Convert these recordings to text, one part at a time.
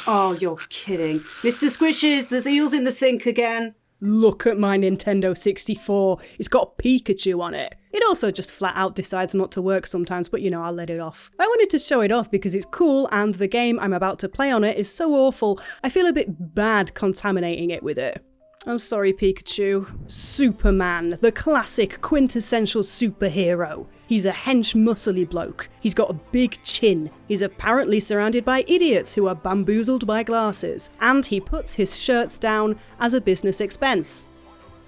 Oh, you're kidding. Mr. Squishes, there's eels in the sink again. Look at my Nintendo 64. It's got Pikachu on it. It also just flat out decides not to work sometimes, but I'll let it off. I wanted to show it off because it's cool and the game I'm about to play on it is so awful, I feel a bit bad contaminating it with it. I'm sorry, Pikachu. Superman, the classic quintessential superhero. He's a hench muscly bloke. He's got a big chin. He's apparently surrounded by idiots who are bamboozled by glasses. And he puts his shirts down as a business expense.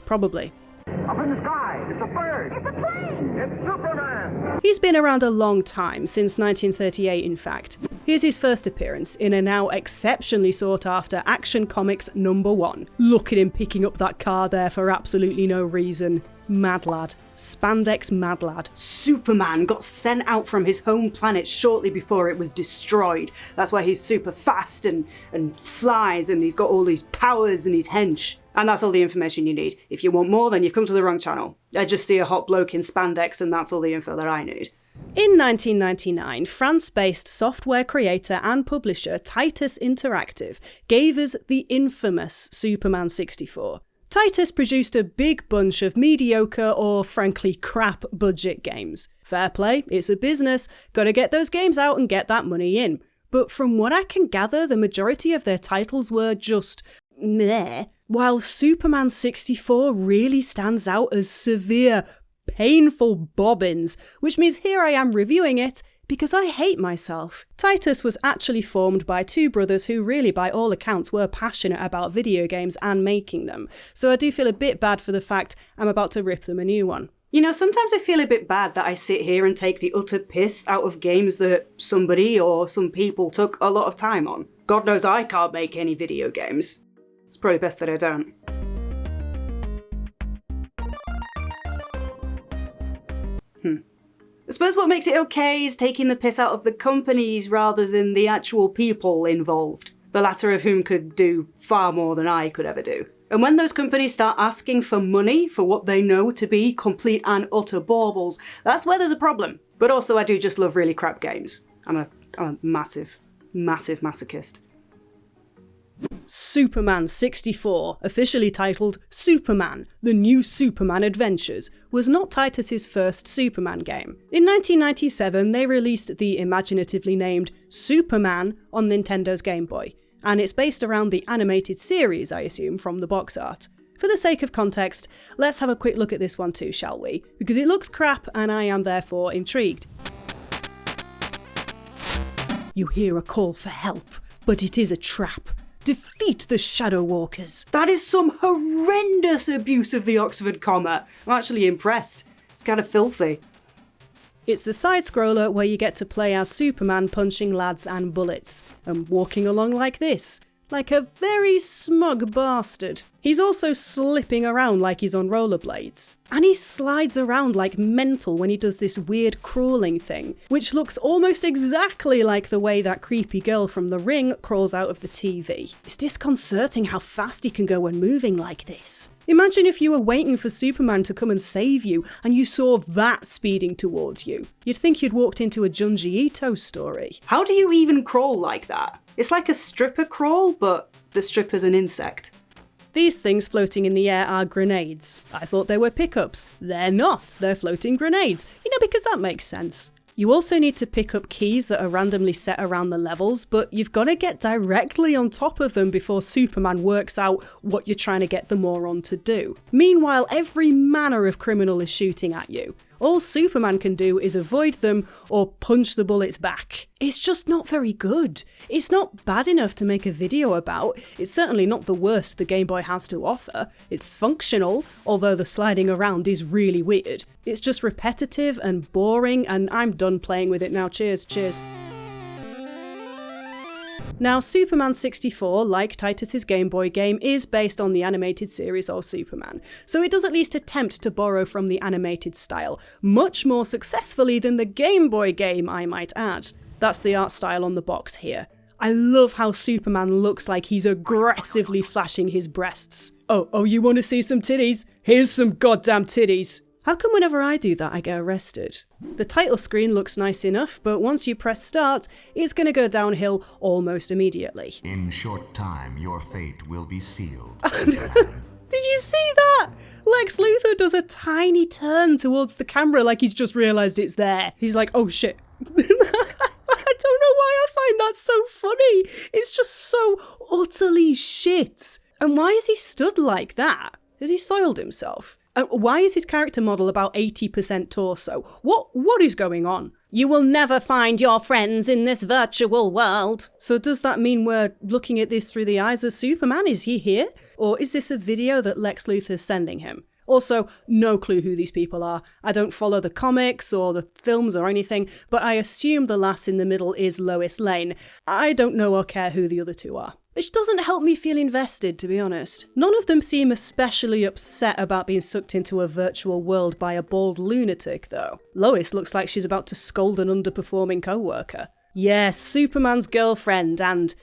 Probably. Up in the sky, it's a bird. It's a plane. It's Superman. He's been around a long time, since 1938 in fact. Here's his first appearance in a now exceptionally sought after Action Comics #1. Look at him picking up that car there for absolutely no reason. Mad lad. Spandex mad lad. Superman got sent out from his home planet shortly before it was destroyed. That's why he's super fast and flies and he's got all these powers and he's hench. And that's all the information you need. If you want more, then you've come to the wrong channel. I just see a hot bloke in spandex and that's all the info that I need. In 1999, France-based software creator and publisher Titus Interactive gave us the infamous Superman 64. Titus produced a big bunch of mediocre or frankly crap budget games. Fair play, it's a business, gotta get those games out and get that money in. But from what I can gather, the majority of their titles were just meh, while Superman 64 really stands out as severe, painful bobbins, which means here I am reviewing it because I hate myself. Titus was actually formed by two brothers who really by all accounts were passionate about video games and making them, so I do feel a bit bad for the fact I'm about to rip them a new one. Sometimes I feel a bit bad that I sit here and take the utter piss out of games that somebody or some people took a lot of time on. God knows I can't make any video games. It's probably best that I don't. I suppose what makes it okay is taking the piss out of the companies rather than the actual people involved, the latter of whom could do far more than I could ever do. And when those companies start asking for money for what they know to be complete and utter baubles, that's where there's a problem. But also I do just love really crap games. I'm a massive, massive masochist. Superman 64, officially titled Superman, The New Superman Adventures, was not Titus's first Superman game. In 1997, they released the imaginatively named Superman on Nintendo's Game Boy, and it's based around the animated series, I assume, from the box art. For the sake of context, let's have a quick look at this one too, shall we? Because it looks crap and I am therefore intrigued. You hear a call for help, but it is a trap. Defeat the Shadow Walkers. That is some horrendous abuse of the Oxford comma. I'm actually impressed. It's kind of filthy. It's a side-scroller where you get to play as Superman punching lads and bullets, and walking along like this, like a very smug bastard. He's also slipping around like he's on rollerblades. And he slides around like mental when he does this weird crawling thing, which looks almost exactly like the way that creepy girl from The Ring crawls out of the TV. It's disconcerting how fast he can go when moving like this. Imagine if you were waiting for Superman to come and save you and you saw that speeding towards you. You'd think you'd walked into a Junji Ito story. How do you even crawl like that? It's like a stripper crawl, but the stripper's an insect. These things floating in the air are grenades. I thought they were pickups. They're not. They're floating grenades. Because that makes sense. You also need to pick up keys that are randomly set around the levels, but you've got to get directly on top of them before Superman works out what you're trying to get the moron to do. Meanwhile, every manner of criminal is shooting at you. All Superman can do is avoid them or punch the bullets back. It's just not very good. It's not bad enough to make a video about. It's certainly not the worst the Game Boy has to offer. It's functional, although the sliding around is really weird. It's just repetitive and boring, and I'm done playing with it now. Cheers, cheers. Now, Superman 64, like Titus's Game Boy game, is based on the animated series of Superman, so it does at least attempt to borrow from the animated style, much more successfully than the Game Boy game, I might add. That's the art style on the box here. I love how Superman looks like he's aggressively flashing his breasts. Oh, you want to see some titties? Here's some goddamn titties. How come whenever I do that I get arrested? The title screen looks nice enough, but once you press start, it's going to go downhill almost immediately. In short time, your fate will be sealed. Did you see that? Lex Luthor does a tiny turn towards the camera like he's just realised it's there. He's like, oh shit. I don't know why I find that so funny. It's just so utterly shit. And why is he stood like that? Has he soiled himself? Why is his character model about 80% torso? What is going on? You will never find your friends in this virtual world. So does that mean we're looking at this through the eyes of Superman? Is he here? Or is this a video that Lex Luthor's sending him? Also, no clue who these people are. I don't follow the comics or the films or anything, but I assume the lass in the middle is Lois Lane. I don't know or care who the other two are. Which doesn't help me feel invested, to be honest. None of them seem especially upset about being sucked into a virtual world by a bald lunatic, though. Lois looks like she's about to scold an underperforming co-worker. Yes, Superman's girlfriend and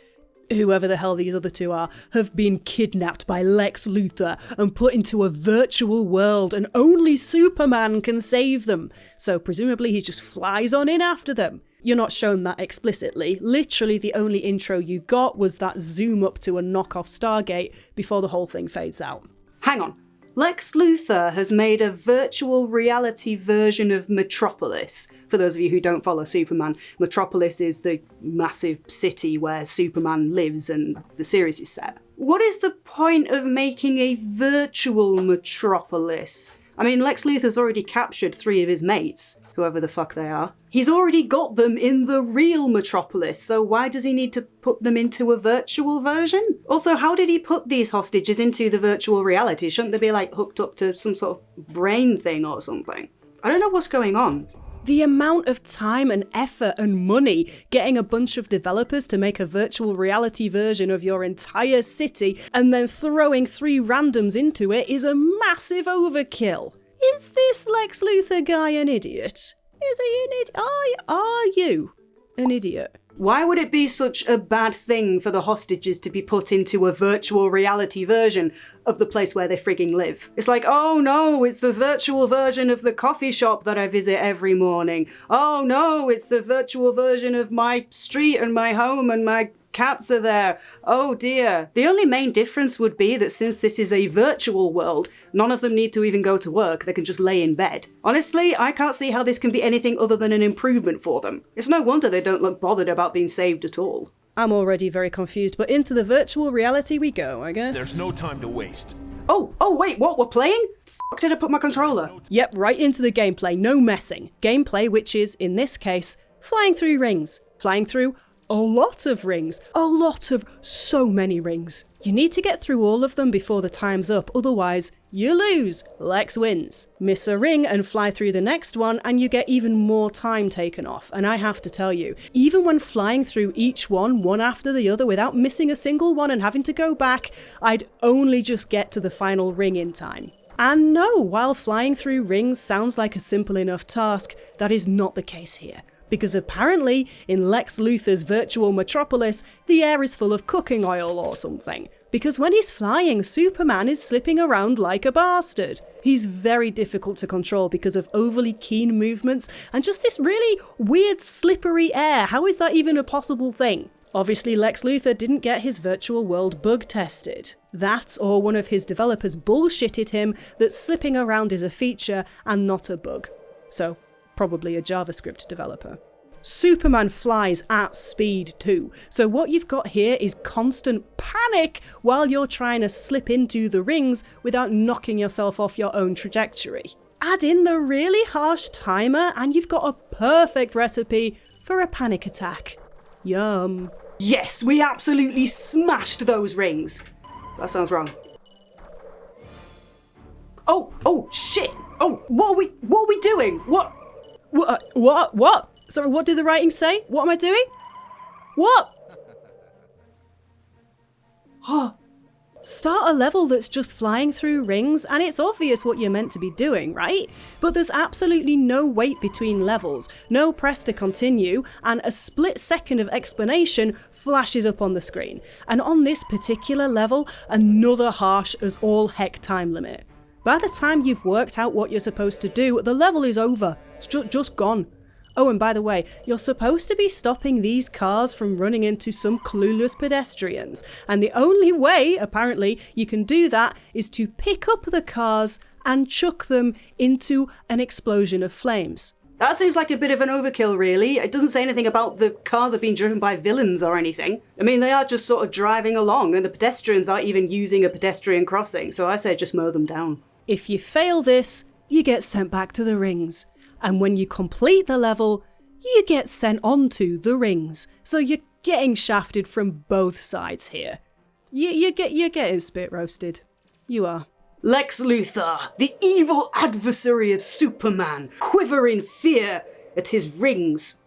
whoever the hell these other two are, have been kidnapped by Lex Luthor and put into a virtual world, and only Superman can save them. So presumably he just flies on in after them. You're not shown that explicitly. Literally the only intro you got was that zoom up to a knockoff Stargate before the whole thing fades out. Hang on. Lex Luthor has made a virtual reality version of Metropolis. For those of you who don't follow Superman, Metropolis is the massive city where Superman lives and the series is set. What is the point of making a virtual Metropolis? I mean, Lex Luthor's already captured 3 of his mates, whoever the fuck they are. He's already got them in the real Metropolis, so why does he need to put them into a virtual version? Also, how did he put these hostages into the virtual reality? Shouldn't they be, like, hooked up to some sort of brain thing or something? I don't know what's going on. The amount of time and effort and money getting a bunch of developers to make a virtual reality version of your entire city and then throwing 3 randoms into it is a massive overkill. Is this Lex Luthor guy an idiot? Is he an idiot? Are you an idiot? Why would it be such a bad thing for the hostages to be put into a virtual reality version of the place where they frigging live? It's like, oh no, it's the virtual version of the coffee shop that I visit every morning. Oh no, it's the virtual version of my street and my home and my cats are there. Oh dear. The only main difference would be that since this is a virtual world, none of them need to even go to work. They can just lay in bed. Honestly, I can't see how this can be anything other than an improvement for them. It's no wonder they don't look bothered about being saved at all. I'm already very confused, but into the virtual reality we go, I guess. There's no time to waste. Oh wait, what? We're playing? F*** did I put my controller? Yep, right into the gameplay, no messing. Gameplay which is, in this case, flying through rings. Flying through a lot of rings. So many rings. You need to get through all of them before the time's up, otherwise you lose. Lex wins. Miss a ring and fly through the next one and you get even more time taken off. And I have to tell you, even when flying through each one after the other without missing a single one and having to go back, I'd only just get to the final ring in time. And no, while flying through rings sounds like a simple enough task, that is not the case here. Because apparently, in Lex Luthor's virtual Metropolis, the air is full of cooking oil or something. Because when he's flying, Superman is slipping around like a bastard. He's very difficult to control because of overly keen movements and just this really weird slippery air. How is that even a possible thing? Obviously, Lex Luthor didn't get his virtual world bug tested. That, or one of his developers bullshitted him that slipping around is a feature and not a bug. So, probably a JavaScript developer. Superman flies at speed too, so what you've got here is constant panic while you're trying to slip into the rings without knocking yourself off your own trajectory. Add in the really harsh timer and you've got a perfect recipe for a panic attack. Yum. Yes, we absolutely smashed those rings. That sounds wrong. Oh, shit. Oh, what are we doing? What? Sorry, what did the writing say? What am I doing? What? Start a level that's just flying through rings and it's obvious what you're meant to be doing, right? But there's absolutely no wait between levels, no press to continue, and a split second of explanation flashes up on the screen. And on this particular level, another harsh as all heck time limit. By the time you've worked out what you're supposed to do, the level is over. It's just gone. Oh, and by the way, you're supposed to be stopping these cars from running into some clueless pedestrians. And the only way, apparently, you can do that is to pick up the cars and chuck them into an explosion of flames. That seems like a bit of an overkill, really. It doesn't say anything about the cars are being driven by villains or anything. I mean, they are just sort of driving along, and the pedestrians aren't even using a pedestrian crossing, so I say just mow them down. If you fail this, you get sent back to the rings. And when you complete the level, you get sent onto the rings. So you're getting shafted from both sides here. You're getting spit roasted. You are. Lex Luthor, the evil adversary of Superman, quiver in fear at his rings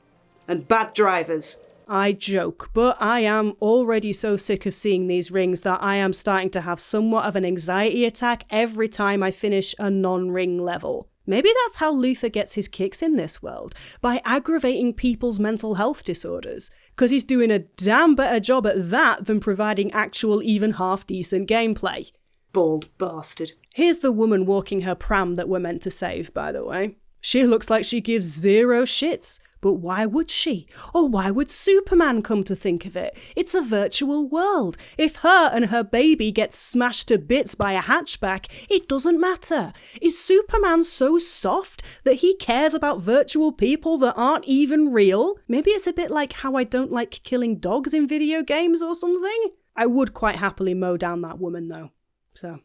and bad drivers. I joke, but I am already so sick of seeing these rings that I am starting to have somewhat of an anxiety attack every time I finish a non-ring level. Maybe that's how Luthor gets his kicks in this world, by aggravating people's mental health disorders, because he's doing a damn better job at that than providing actual even half-decent gameplay. Bald bastard. Here's the woman walking her pram that we're meant to save, by the way. She looks like she gives zero shits. But why would she? Or why would Superman, come to think of it? It's a virtual world. If her and her baby get smashed to bits by a hatchback, it doesn't matter. Is Superman so soft that he cares about virtual people that aren't even real? Maybe it's a bit like how I don't like killing dogs in video games or something? I would quite happily mow down that woman though. So,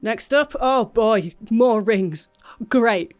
next up, oh boy, more rings. Great.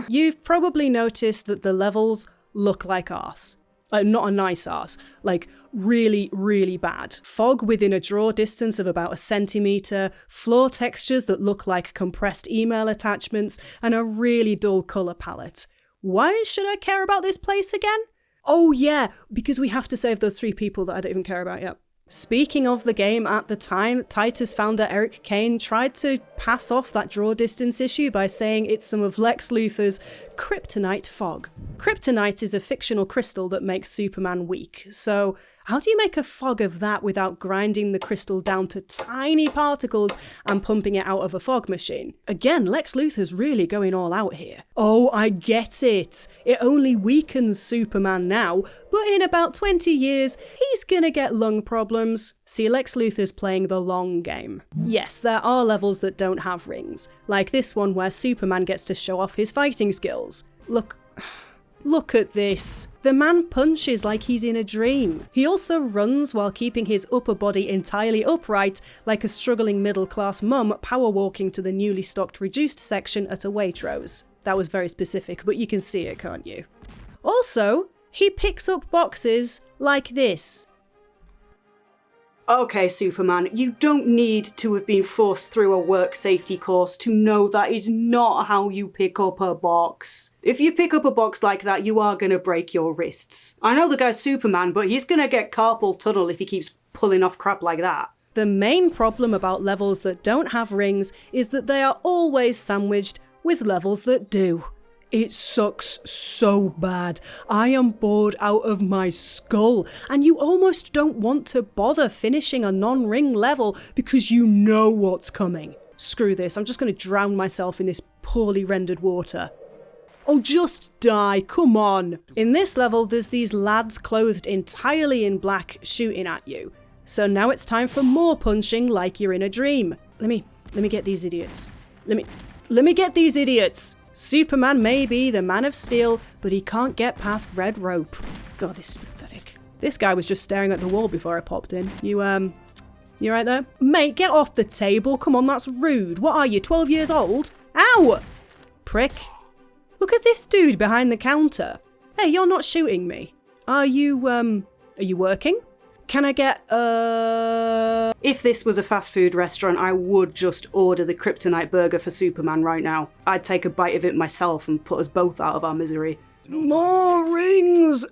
You've probably noticed that the levels look like arse. Not a nice arse, like really, really bad. Fog within a draw distance of about a centimetre, floor textures that look like compressed email attachments, and a really dull colour palette. Why should I care about this place again? Oh yeah, because we have to save those 3 people that I don't even care about yet. Speaking of the game at the time, Titus founder Eric Kane tried to pass off that draw distance issue by saying it's some of Lex Luthor's Kryptonite fog. Kryptonite is a fictional crystal that makes Superman weak, so how do you make a fog of that without grinding the crystal down to tiny particles and pumping it out of a fog machine? Again, Lex Luthor's really going all out here. Oh, I get it. It only weakens Superman now, but in about 20 years, he's gonna get lung problems. See, Lex Luthor's playing the long game. Yes, there are levels that don't have rings, like this one where Superman gets to show off his fighting skills. Look at this. The man punches like he's in a dream. He also runs while keeping his upper body entirely upright, like a struggling middle-class mum power walking to the newly stocked reduced section at a Waitrose. That was very specific, but you can see it, can't you? Also, he picks up boxes like this. Okay, Superman, you don't need to have been forced through a work safety course to know that is not how you pick up a box. If you pick up a box like that, you are gonna break your wrists. I know the guy's Superman, but he's gonna get carpal tunnel if he keeps pulling off crap like that. The main problem about levels that don't have rings is that they are always sandwiched with levels that do. It sucks so bad. I am bored out of my skull, and you almost don't want to bother finishing a non-ring level because you know what's coming. Screw this, I'm just going to drown myself in this poorly rendered water. Oh, just die, come on. In this level, there's these lads clothed entirely in black shooting at you. So now it's time for more punching like you're in a dream. Let me get these idiots. Let me get these idiots. Superman may be the Man of Steel, but he can't get past red rope. God, this is pathetic. This guy was just staring at the wall before I popped in. You right there? Mate, get off the table. Come on, that's rude. What are you, 12 years old? Ow! Prick. Look at this dude behind the counter. Hey, you're not shooting me. Are you working? Can I get, If this was a fast food restaurant, I would just order the Kryptonite Burger for Superman right now. I'd take a bite of it myself and put us both out of our misery. More rings!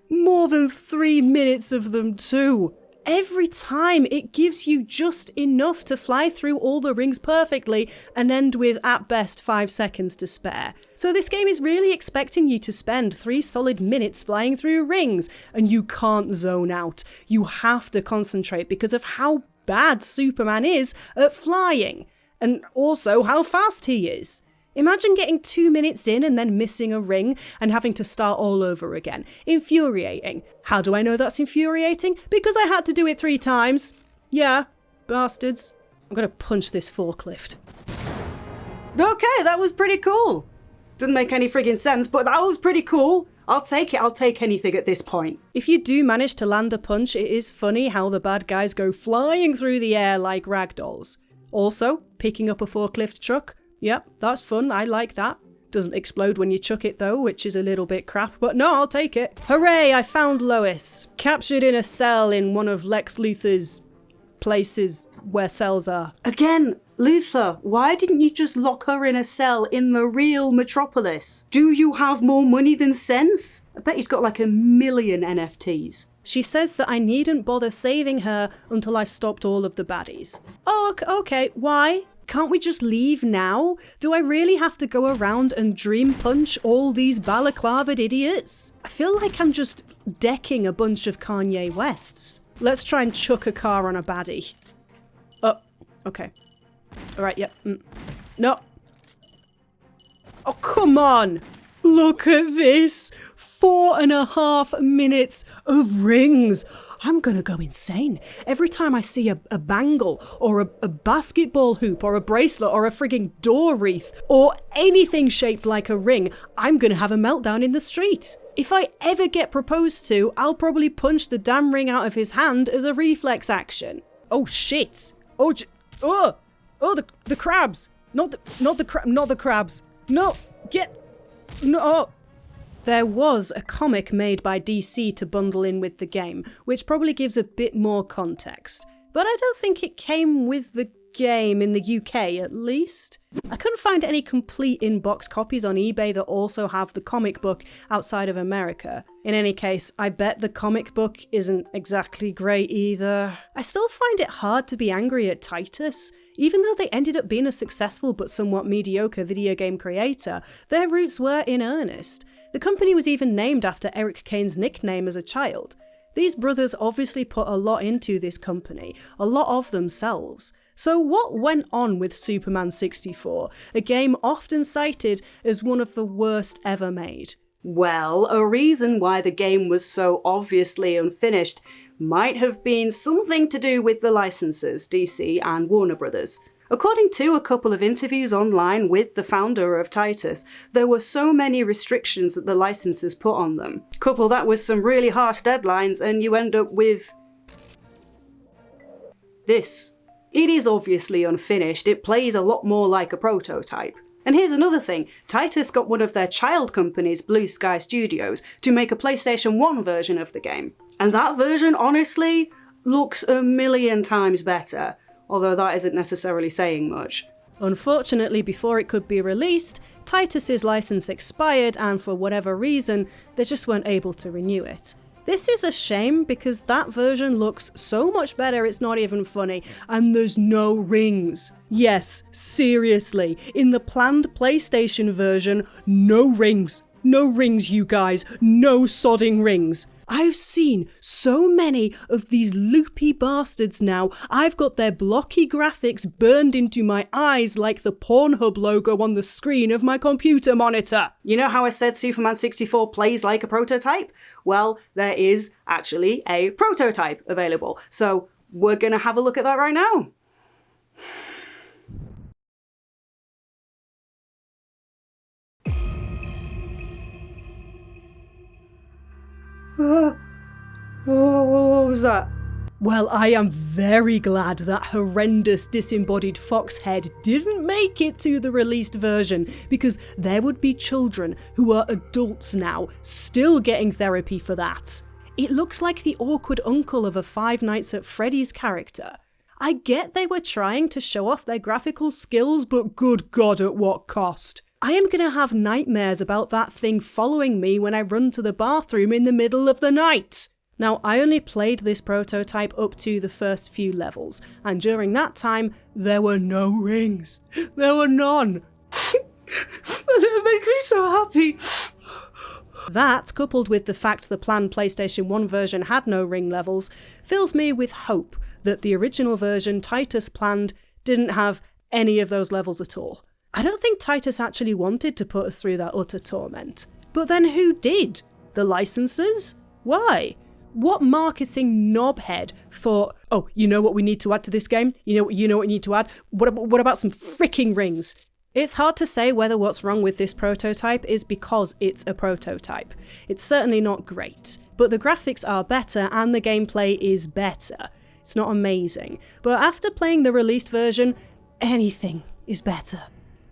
More than 3 minutes of them too. Every time it gives you just enough to fly through all the rings perfectly and end with at best 5 seconds to spare. So this game is really expecting you to spend 3 solid minutes flying through rings, and you can't zone out. You have to concentrate because of how bad Superman is at flying, and also how fast he is. Imagine getting 2 minutes in and then missing a ring and having to start all over again. Infuriating. How do I know that's infuriating? Because I had to do it 3 times. Yeah, bastards. I'm gonna punch this forklift. Okay, that was pretty cool. Doesn't make any friggin' sense, but that was pretty cool. I'll take it. I'll take anything at this point. If you do manage to land a punch, it is funny how the bad guys go flying through the air like ragdolls. Also, picking up a forklift truck. Yep, that's fun. I like that. Doesn't explode when you chuck it though, which is a little bit crap, but no, I'll take it. Hooray, I found Lois. Captured in a cell in one of Lex Luthor's places where cells are. Again, Luthor, why didn't you just lock her in a cell in the real Metropolis? Do you have more money than sense? I bet he's got like 1 million NFTs. She says that I needn't bother saving her until I've stopped all of the baddies. Oh, okay, why? Can't we just leave now? Do I really have to go around and dream punch all these balaclavaed idiots? I feel like I'm just decking a bunch of Kanye Wests. Let's try and chuck a car on a baddie. Oh, okay. Alright, yep. No. Oh, come on! Look at this! 4.5 minutes of rings! I'm gonna go insane. Every time I see a bangle, or a basketball hoop, or a bracelet, or a frigging door wreath, or anything shaped like a ring, I'm gonna have a meltdown in the street. If I ever get proposed to, I'll probably punch the damn ring out of his hand as a reflex action. Oh shit! Oh, the crabs! Not the crabs! No, no! There was a comic made by DC to bundle in with the game, which probably gives a bit more context. But I don't think it came with the game in the UK, at least. I couldn't find any complete in-box copies on eBay that also have the comic book outside of America. In any case, I bet the comic book isn't exactly great either. I still find it hard to be angry at Titus. Even though they ended up being a successful but somewhat mediocre video game creator, their roots were in earnest. The company was even named after Eric Kane's nickname as a child. These brothers obviously put a lot into this company, a lot of themselves. So what went on with Superman 64, a game often cited as one of the worst ever made? Well, a reason why the game was so obviously unfinished might have been something to do with the licensors, DC and Warner Brothers. According to a couple of interviews online with the founder of Titus, there were so many restrictions that the licensors put on them. Couple that with some really harsh deadlines and you end up with this. It is obviously unfinished, it plays a lot more like a prototype. And here's another thing, Titus got one of their child companies, Blue Sky Studios, to make a PlayStation 1 version of the game. And that version, honestly, looks 1 million times better. Although that isn't necessarily saying much. Unfortunately, before it could be released, Titus's license expired and for whatever reason, they just weren't able to renew it. This is a shame because that version looks so much better it's not even funny, and there's no rings. Yes, seriously, in the planned PlayStation version, no rings. No rings, you guys, no sodding rings. I've seen so many of these loopy bastards now, I've got their blocky graphics burned into my eyes like the Pornhub logo on the screen of my computer monitor. You know how I said Superman 64 plays like a prototype? Well, there is actually a prototype available, so we're gonna have a look at that right now. What was that? Well, I am very glad that horrendous disembodied foxhead didn't make it to the released version, because there would be children who are adults now still getting therapy for that. It looks like the awkward uncle of a Five Nights at Freddy's character. I get they were trying to show off their graphical skills, but good God, at what cost? I am gonna have nightmares about that thing following me when I run to the bathroom in the middle of the night. Now, I only played this prototype up to the first few levels, and during that time, there were no rings. There were none. It makes me so happy. That, coupled with the fact the planned PlayStation 1 version had no ring levels, fills me with hope that the original version Titus planned didn't have any of those levels at all. I don't think Titus actually wanted to put us through that utter torment. But then who did? The licensors? Why? What marketing knobhead thought, oh, you know what we need to add to this game? You know what we need to add? What about some freaking rings? It's hard to say whether what's wrong with this prototype is because it's a prototype. It's certainly not great, but the graphics are better and the gameplay is better. It's not amazing, but after playing the released version, anything is better.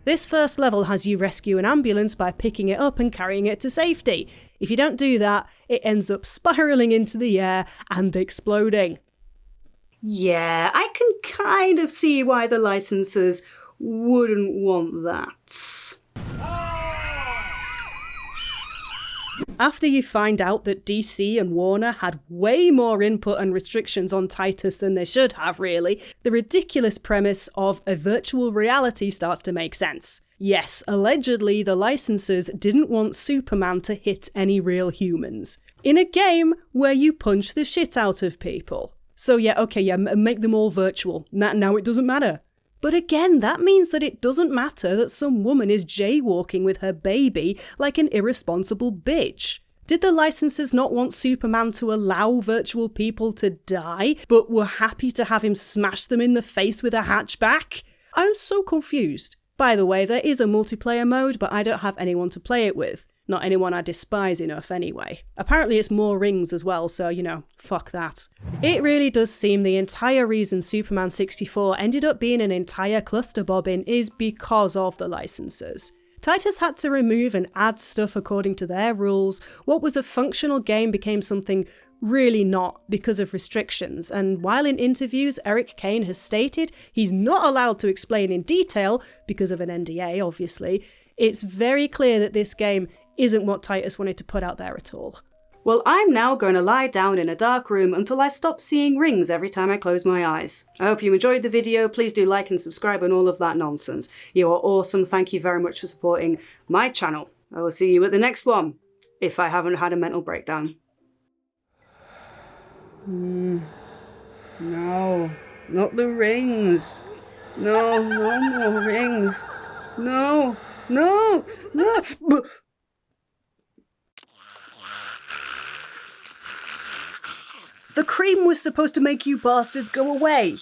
This first level has you rescue an ambulance by picking it up and carrying it to safety. If you don't do that, it ends up spiralling into the air and exploding. Yeah, I can kind of see why the licensors wouldn't want that. After you find out that DC and Warner had way more input and restrictions on Titus than they should have, really, the ridiculous premise of a virtual reality starts to make sense. Yes, allegedly the licensors didn't want Superman to hit any real humans. In a game where you punch the shit out of people. So make them all virtual. Now it doesn't matter. But again, that means that it doesn't matter that some woman is jaywalking with her baby like an irresponsible bitch. Did the licensors not want Superman to allow virtual people to die, but were happy to have him smash them in the face with a hatchback? I was so confused. By the way, there is a multiplayer mode, but I don't have anyone to play it with. Not anyone I despise enough anyway. Apparently it's more rings as well, so fuck that. It really does seem the entire reason Superman 64 ended up being an entire cluster bobbin is because of the licensors. Titus had to remove and add stuff according to their rules. What was a functional game became something really not because of restrictions, and while in interviews Eric Kane has stated he's not allowed to explain in detail because of an NDA obviously, it's very clear that this game isn't what Titus wanted to put out there at all. Well, I'm now going to lie down in a dark room until I stop seeing rings every time I close my eyes. I hope you enjoyed the video. Please do like and subscribe and all of that nonsense. You are awesome. Thank you very much for supporting my channel. I will see you at the next one, if I haven't had a mental breakdown. No, not the rings. No more rings. No. The cream was supposed to make you bastards go away.